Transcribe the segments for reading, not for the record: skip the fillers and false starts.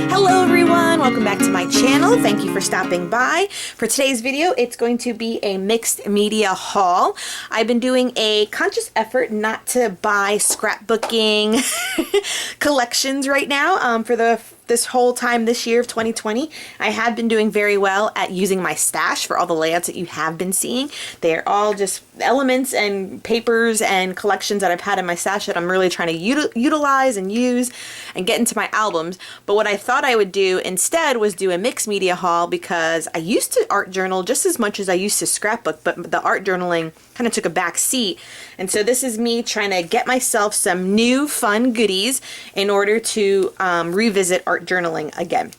Hello everyone, welcome back to my channel. Thank you for stopping by. For today's video, it's going to be a mixed media haul. I've been doing a conscious effort not to buy scrapbooking collections right now for this whole time this year of 2020. I have been doing very well at using my stash for all the layouts that you have been seeing. They're all just elements and papers and collections that I've had in my stash that I'm really trying to utilize and use and get into my albums. But what I thought I would do instead was do a mixed media haul, because I used to art journal just as much as I used to scrapbook, but the art journaling kind of took a back seat. And so this is me trying to get myself some new fun goodies in order to revisit art journaling again.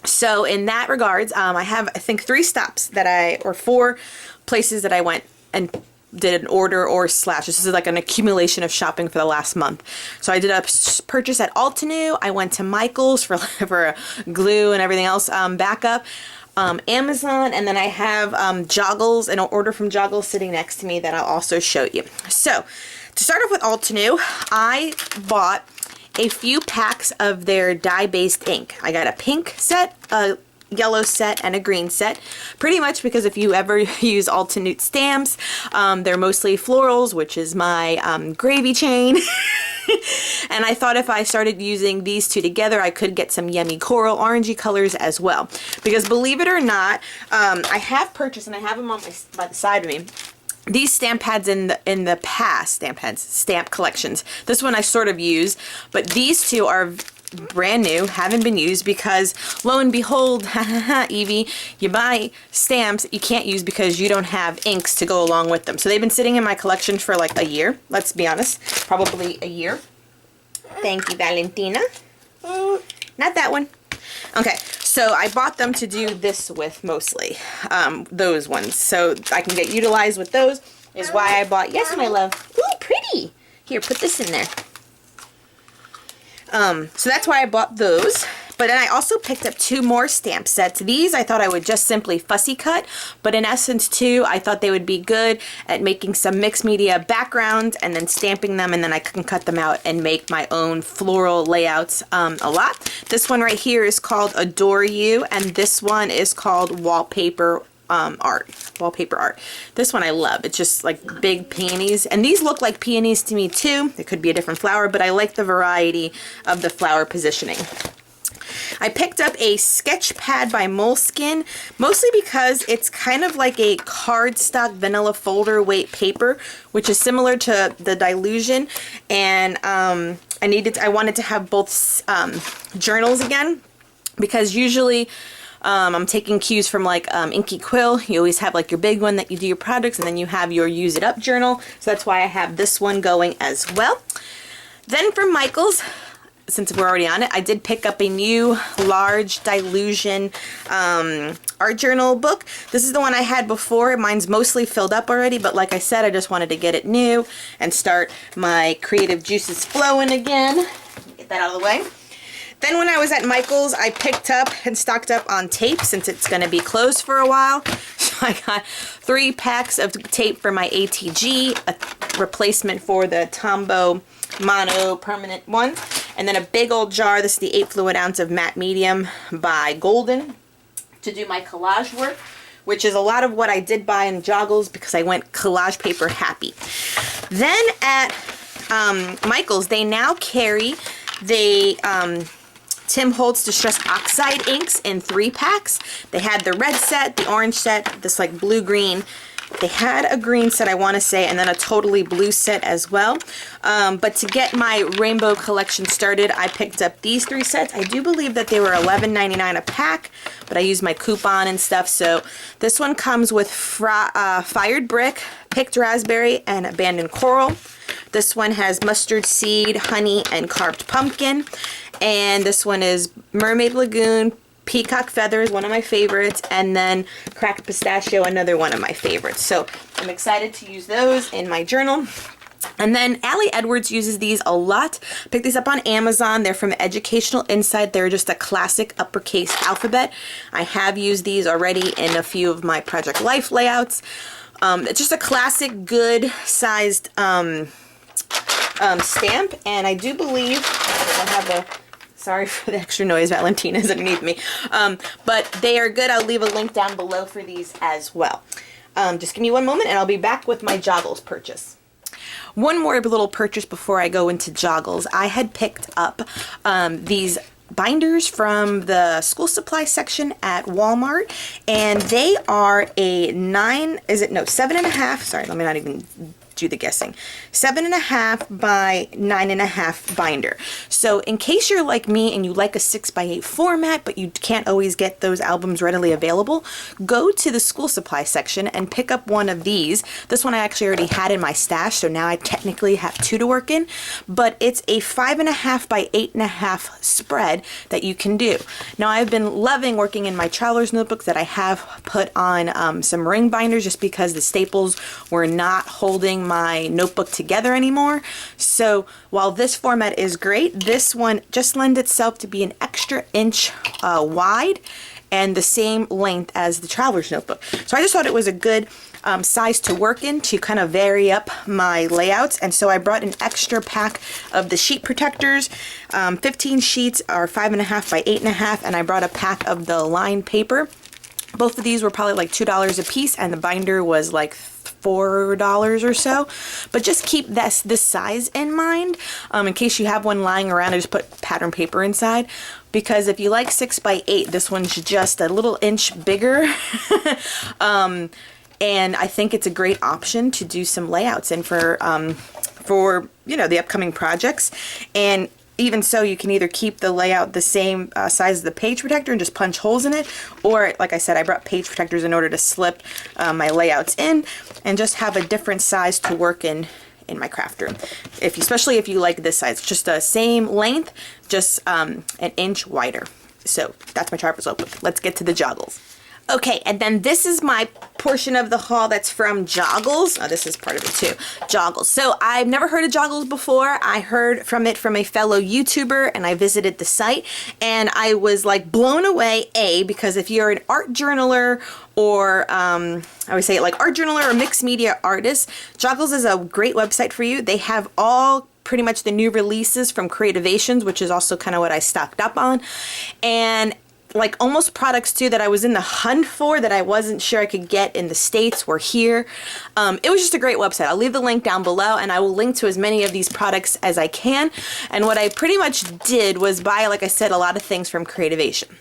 So in that regards, I have, I think, 3 stops that or 4 places that I went and did an order or slash. This is like an accumulation of shopping for the last month. So I did a purchase at Altenew. I went to Michael's for glue and everything else backup. Amazon, and then I have Joggles, an order from Joggles sitting next to me that I'll also show you. So to start off with Altenew, I bought a few packs of their dye-based ink. I got a pink set, a yellow set, and a green set, pretty much because if you ever use Altenew stamps, they're mostly florals, which is my gravy chain. And I thought if I started using these two together, I could get some yummy coral orangey colors as well. Because believe it or not, I have purchased, and I have them on by the side of me, these stamp pads in the past, stamp collections. This one I sort of use, but these two are brand new, haven't been used, because lo and behold, Evie, you buy stamps you can't use because you don't have inks to go along with them. So they've been sitting in my collection for like a year, let's be honest, probably a year. Thank you, Valentina. Not that one. Okay, so I bought them to do this with mostly, those ones, so I can get utilized with those, is why I bought, yes my love, ooh pretty, here put this in there. So that's why I bought those. But then I also picked up 2 more stamp sets. These I thought I would just simply fussy cut, but in essence too, I thought they would be good at making some mixed media backgrounds and then stamping them, and then I can cut them out and make my own floral layouts a lot. This one right here is called Adore You, and this one is called Wallpaper art. This one I love. It's just like big peonies, and these look like peonies to me too. It could be a different flower, but I like the variety of the flower positioning. I picked up a sketch pad by Moleskine, mostly because it's kind of like a cardstock vanilla folder weight paper, which is similar to the Dilution, and I wanted to have both journals again, because usually I'm taking cues from like Inky Quill. You always have like your big one that you do your projects, and then you have your use it up journal. So that's why I have this one going as well. Then from Michael's, since we're already on it, I did pick up a new large Dilution art journal book. This is the one I had before. Mine's mostly filled up already, but like I said, I just wanted to get it new and start my creative juices flowing again. Get that out of the way. Then when I was at Michael's, I picked up and stocked up on tape since it's going to be closed for a while. So I got 3 packs of tape for my ATG, a replacement for the Tombow Mono permanent one, and then a big old jar. This is the 8 fluid ounce of matte medium by Golden to do my collage work, which is a lot of what I did buy in Joggles because I went collage paper happy. Then at Michael's, they now carry the Tim Holtz Distress Oxide inks in 3 packs. They had the red set, the orange set, this like blue-green. They had a green set, I want to say, and then a totally blue set as well. But to get my rainbow collection started, I picked up these 3 sets. I do believe that they were $11.99 a pack, but I used my coupon and stuff. So this one comes with Fired Brick, Picked Raspberry, and Abandoned Coral. This one has Mustard Seed, Honey, and Carved Pumpkin. And this one is Mermaid Lagoon, Peacock Feathers, one of my favorites, and then Cracked Pistachio, another one of my favorites. So I'm excited to use those in my journal. And then Allie Edwards uses these a lot. Picked these up on Amazon. They're from Educational Insight. They're just a classic uppercase alphabet. I have used these already in a few of my Project Life layouts. It's just a classic, good sized stamp, and I do believe I have a, sorry for the extra noise, Valentina's underneath me, but they are good. I'll leave a link down below for these as well. Just give me one moment and I'll be back with my Joggles purchase. One more little purchase before I go into Joggles. I had picked up these binders from the school supply section at Walmart, and they are a 7.5, sorry, let me not even do the guessing, 7.5 by 9.5 binder. So in case you're like me and you like a 6x8 format, but you can't always get those albums readily available, go to the school supply section and pick up one of these. This one I actually already had in my stash, so now I technically have 2 to work in, but it's a 5.5 by 8.5 spread that you can do. Now I've been loving working in my traveler's notebook that I have put on some ring binders just because the staples were not holding my notebook together anymore. So while this format is great, this one just lends itself to be an extra inch wide and the same length as the traveler's notebook. So I just thought it was a good size to work in to kind of vary up my layouts, and so I brought an extra pack of the sheet protectors. 15 sheets are 5.5 by 8.5, and I brought a pack of the lined paper. Both of these were probably like $2 a piece, and the binder was like $4 or so. But just keep this size in mind in case you have one lying around. I just put pattern paper inside, because if you like 6x8, this one's just a little inch bigger. And I think it's a great option to do some layouts in for you know, the upcoming projects. And even so, you can either keep the layout the same size as the page protector and just punch holes in it, or like I said, I brought page protectors in order to slip my layouts in and just have a different size to work in my craft room. Especially if you like this size, just the same length, just an inch wider. So that's my traveler's notebook. Let's get to the Joggles. Okay, and then this is my portion of the haul that's from Joggles. Oh, this is part of it too. Joggles. So I've never heard of Joggles before. I heard from it from a fellow YouTuber, and I visited the site, and I was like blown away, because if you're an art journaler or I would say like art journaler or mixed media artist, Joggles is a great website for you. They have all pretty much the new releases from Creativations, which is also kind of what I stocked up on, and like almost products too that I was in the hunt for that I wasn't sure I could get in the States were here. It was just a great website. I'll leave the link down below, and I will link to as many of these products as I can. And what I pretty much did was buy, like I said, a lot of things from Creativation.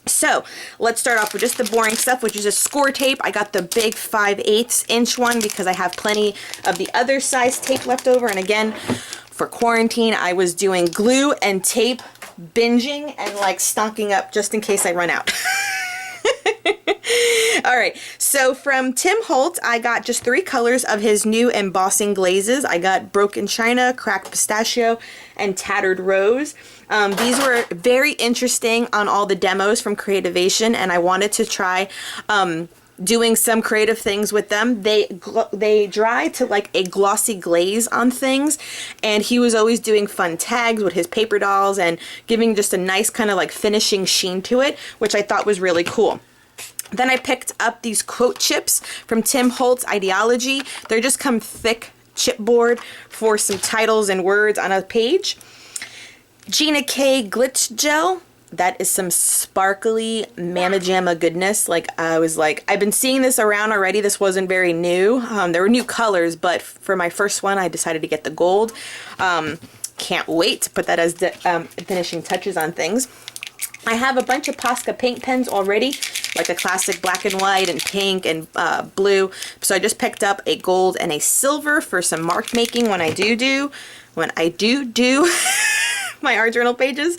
So let's start off with just the boring stuff, which is a score tape. I got the big 5/8 inch one because I have plenty of the other size tape left over. And again, for quarantine, I was doing glue and tape binging and like stocking up just in case I run out. All right, so from Tim Holtz, I got just 3 colors of his new embossing glazes. I got Broken China, Cracked Pistachio, and Tattered Rose. These were very interesting on all the demos from Creativation, and I wanted to try doing some creative things with them. They dry to like a glossy glaze on things, and he was always doing fun tags with his paper dolls and giving just a nice kind of like finishing sheen to it, which I thought was really cool. Then I picked up these quote chips from Tim Holtz Ideology. They're just come thick chipboard for some titles and words on a page. Gina K Glitch Gel. That is some sparkly Mamma Jamma goodness. Like, I was like, I've been seeing this around already. This wasn't very new. There were new colors, but for my first one, I decided to get the gold. Can't wait to put that as the finishing touches on things. I have a bunch of Posca paint pens already, like a classic black and white and pink and blue. So I just picked up a gold and a silver for some mark making when I do my art journal pages.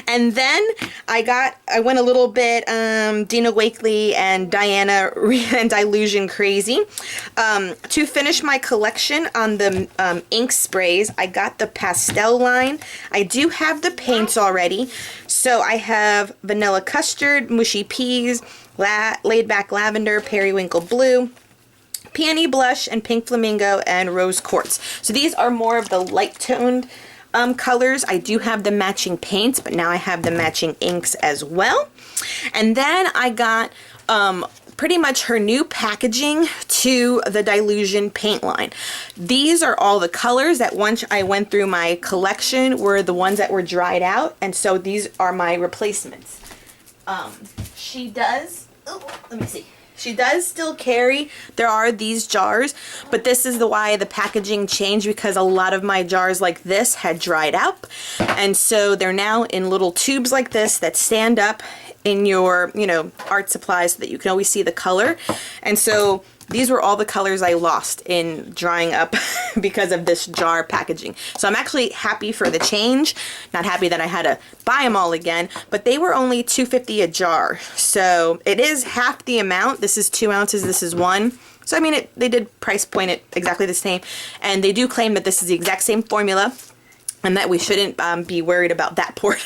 And then I went a little bit Dina Wakley and Diana and Dilution crazy. To finish my collection on the ink sprays, I got the pastel line. I do have the paints already. So I have Vanilla Custard, Mushy Peas, Laid Back Lavender, Periwinkle Blue, Peony Blush, and Pink Flamingo, and Rose Quartz. So these are more of the light toned colors. I do have the matching paints, but now I have the matching inks as well. And then I got pretty much her new packaging to the Dylusion paint line. These are all the colors that once I went through my collection were the ones that were dried out, and so these are my replacements. She does, let me see. She does still carry, there are these jars, but this is why the packaging changed, because a lot of my jars like this had dried up. And so they're now in little tubes like this that stand up in your, you know, art supplies so that you can always see the color. And so these were all the colors I lost in drying up because of this jar packaging. So I'm actually happy for the change. Not happy that I had to buy them all again, but they were only $2.50 a jar. So it is half the amount. This is 2 ounces, this is 1. So I mean, they did price point it exactly the same. And they do claim that this is the exact same formula, and that we shouldn't be worried about that part.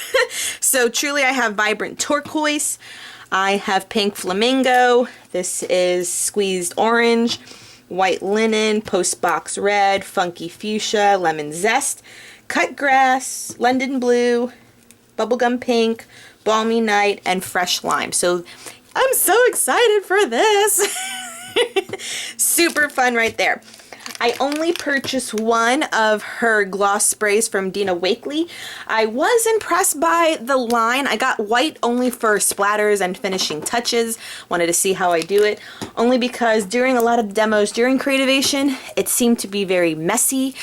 So truly, I have vibrant turquoise. I have pink flamingo. This is squeezed orange, white linen, post box red, funky fuchsia, lemon zest, cut grass, London blue, bubblegum pink, balmy night, and fresh lime. So I'm so excited for this. Super fun right there. I only purchased one of her gloss sprays from Dina Wakley. I was impressed by the line. I got white only for splatters and finishing touches. Wanted to see how I do it. Only because during a lot of demos during Creativation, it seemed to be very messy,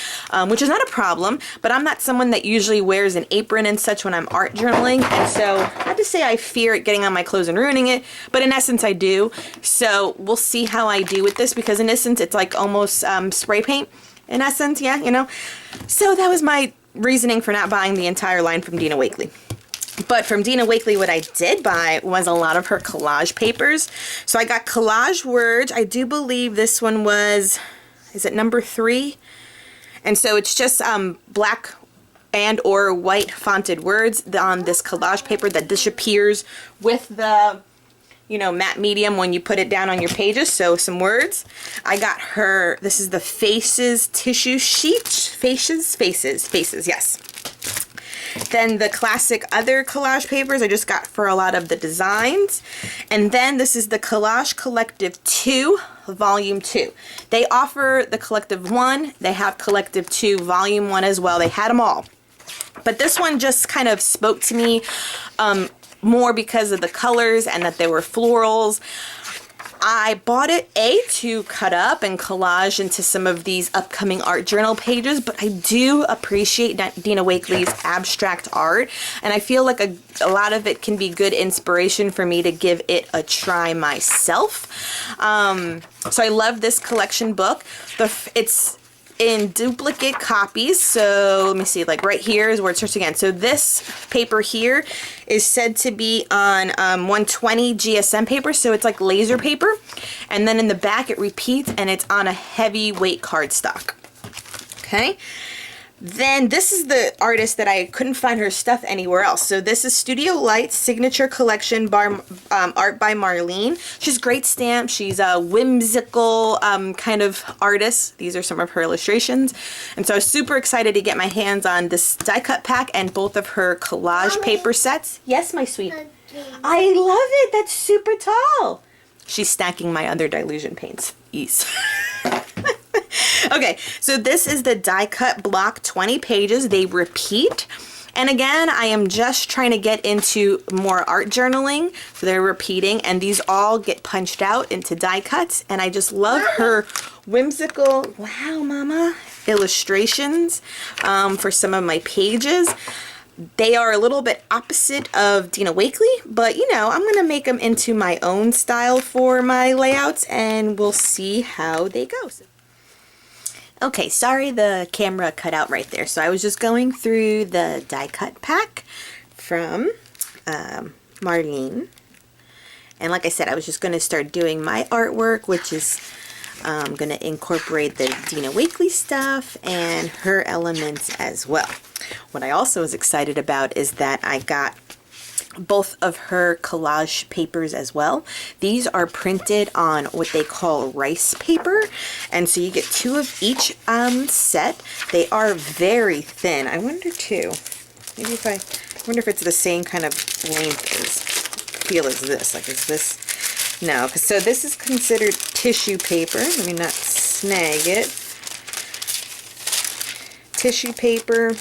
which is not a problem, but I'm not someone that usually wears an apron and such when I'm art journaling. And so not to say I fear it getting on my clothes and ruining it, but in essence I do. So we'll see how I do with this, because in essence it's like almost spray paint in essence, yeah, you know. So that was my reasoning for not buying the entire line from Dina Wakley. But from Dina Wakley, what I did buy was a lot of her collage papers. So I got collage words. I do believe this one was, is it number 3? And so it's just black and or white fonted words on this collage paper that disappears with the, you know, matte medium when you put it down on your pages. So some words. I got her, this is the Faces tissue sheet. Faces, yes. Then the classic other collage papers I just got for a lot of the designs. And then this is the Collage Collective 2, Volume 2. They offer the Collective 1. They have Collective 2, Volume 1 as well. They had them all. But this one just kind of spoke to me more because of the colors and that they were florals. I bought it to cut up and collage into some of these upcoming art journal pages, but I do appreciate Dina Wakley's abstract art, and I feel like a lot of it can be good inspiration for me to give it a try myself. So I love this collection book. It's in duplicate copies, so let me see, like right here is where it starts again. So this paper here is said to be on 120 GSM paper, so it's like laser paper, and then in the back it repeats and it's on a heavyweight cardstock. Okay, then this is the artist that I couldn't find her stuff anywhere else. So this is Studio Light's Signature Collection art by Marlene. She's great stamp. She's a whimsical kind of artist. These are some of her illustrations. And so I was super excited to get my hands on this die cut pack and both of her collage paper sets. Yes, my sweet. I love it. That's super tall. She's stacking my other Dylusion paints. Ease. Okay, so this is the die cut block, 20 pages. They repeat. And again, I am just trying to get into more art journaling. So they're repeating, and these all get punched out into die cuts. And I just love her whimsical, wow, mama, illustrations for some of my pages. They are a little bit opposite of Dina Wakley, but you know, I'm gonna make them into my own style for my layouts, and we'll see how they go. Okay, sorry the camera cut out right there. So I was just going through the die cut pack from Marlene. And like I said, I was just going to start doing my artwork, which is going to incorporate the Dina Wakley stuff and her elements as well. What I also was excited about is that I got both of her collage papers as well. These are printed on what they call rice paper, and so you get 2 of each set. They are very thin. I wonder too, maybe if I wonder if it's the same kind of length as feel as this. Like, is this No, so this is considered tissue paper. Let me not snag it. Tissue paper.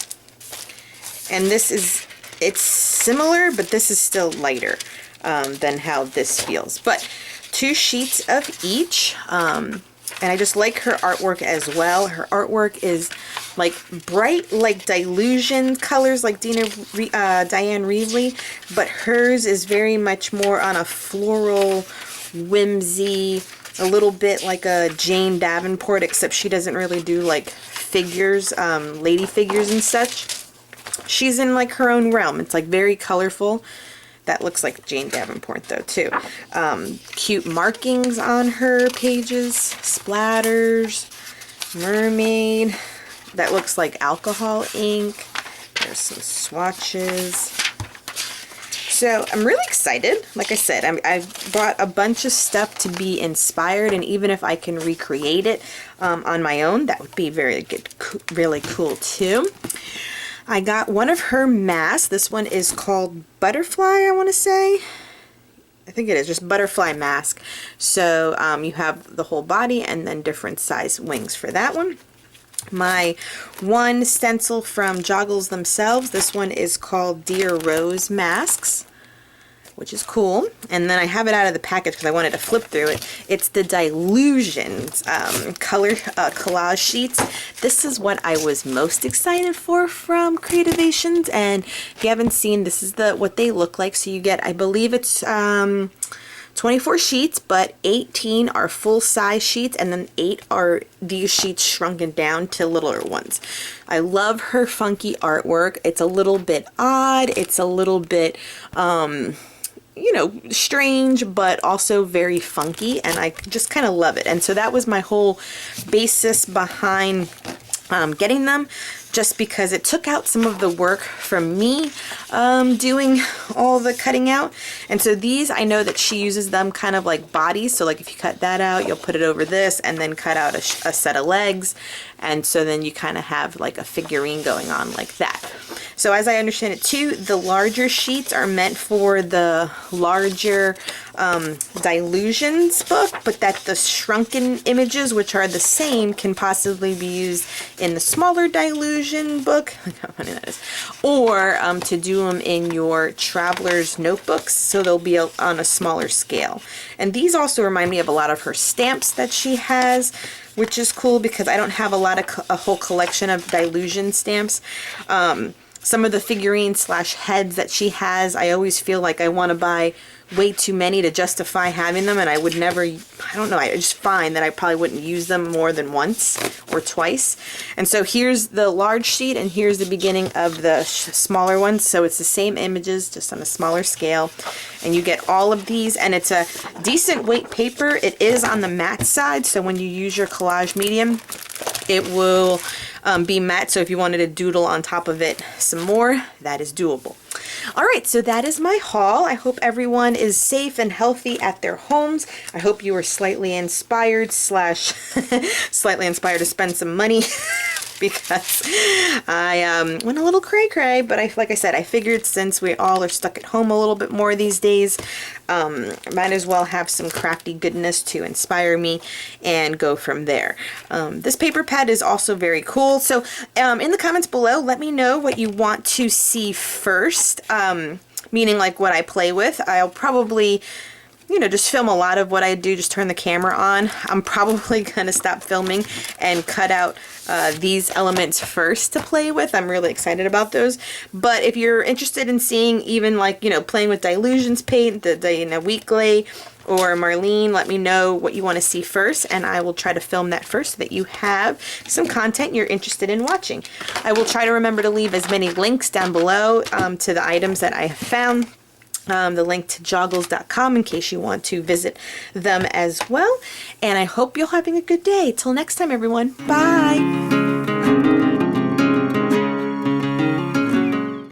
And this is, it's similar, but this is still lighter than how this feels. But 2 sheets of each. And I just like her artwork as well. Her artwork is like bright, like Dilution colors, like Diane Reevely, but hers is very much more on a floral, whimsy, a little bit like a Jane Davenport, except she doesn't really do like figures, lady figures and such. She's in like her own realm. It's like very colorful. That looks like Jane Davenport though too. Cute markings on her pages, splatters, mermaid. That looks like alcohol ink. There's some swatches. So I'm really excited. Like I said, I brought a bunch of stuff to be inspired, and even if I can recreate it on my own, that would be very good, really cool too. I got one of her masks. This one is called Butterfly, I want to say. I think it is just Butterfly mask. So you have the whole body and then different size wings for that one. My one stencil from Joggles themselves. This one is called Dear Rose Masks, which is cool. And then I have it out of the package because I wanted to flip through it. It's the Dilutions color collage sheets. This is what I was most excited for from Creativations. And if you haven't seen, this is what they look like. So you get, I believe it's 24 sheets, but 18 are full-size sheets, and then 8 are these sheets shrunken down to littler ones. I love her funky artwork. It's a little bit odd. It's a little bit you know, strange, but also very funky, and I just kind of love it. And so that was my whole basis behind getting them, just because it took out some of the work from me doing all the cutting out. And so these, I know that she uses them kind of like bodies. So like if you cut that out, you'll put it over this and then cut out a set of legs. And so then you kind of have like a figurine going on like that. So as I understand it too, the larger sheets are meant for the larger Dilutions book, but that the shrunken images, which are the same, can possibly be used in the smaller Dilution book. Look how funny that is. Or to do them in your traveler's notebooks, so they'll be on a smaller scale. And these also remind me of a lot of her stamps that she has, which is cool because I don't have a whole collection of Dilution stamps. Some of the figurines / heads that she has, I always feel like I want to buy way too many to justify having them, and I would never, I don't know, I just find that I probably wouldn't use them more than once or twice. And so here's the large sheet, and here's the beginning of the smaller ones. So it's the same images, just on a smaller scale. And you get all of these, and it's a decent weight paper. It is on the matte side, so when you use your collage medium, it will be matte. So if you wanted to doodle on top of it some more, that is doable. All right, so that is my haul. I hope everyone is safe and healthy at their homes. I hope you were slightly inspired / slightly inspired to spend some money because I went a little cray-cray, but like I said, I figured since we all are stuck at home a little bit more these days, might as well have some crafty goodness to inspire me and go from there. This paper pad is also very cool. So in the comments below, let me know what you want to see first, meaning like what I play with. I'll probably, you know, just film a lot of what I do, just turn the camera on. I'm probably gonna stop filming and cut out these elements first to play with. I'm really excited about those. But if you're interested in seeing even like, you know, playing with Dilutions paint, the Diana Weekly or Marlene, let me know what you want to see first, and I will try to film that first so that you have some content you're interested in watching. I will try to remember to leave as many links down below to the items that I have found. The link to joggles.com in case you want to visit them as well. And I hope you're having a good day. Till next time, everyone. Bye.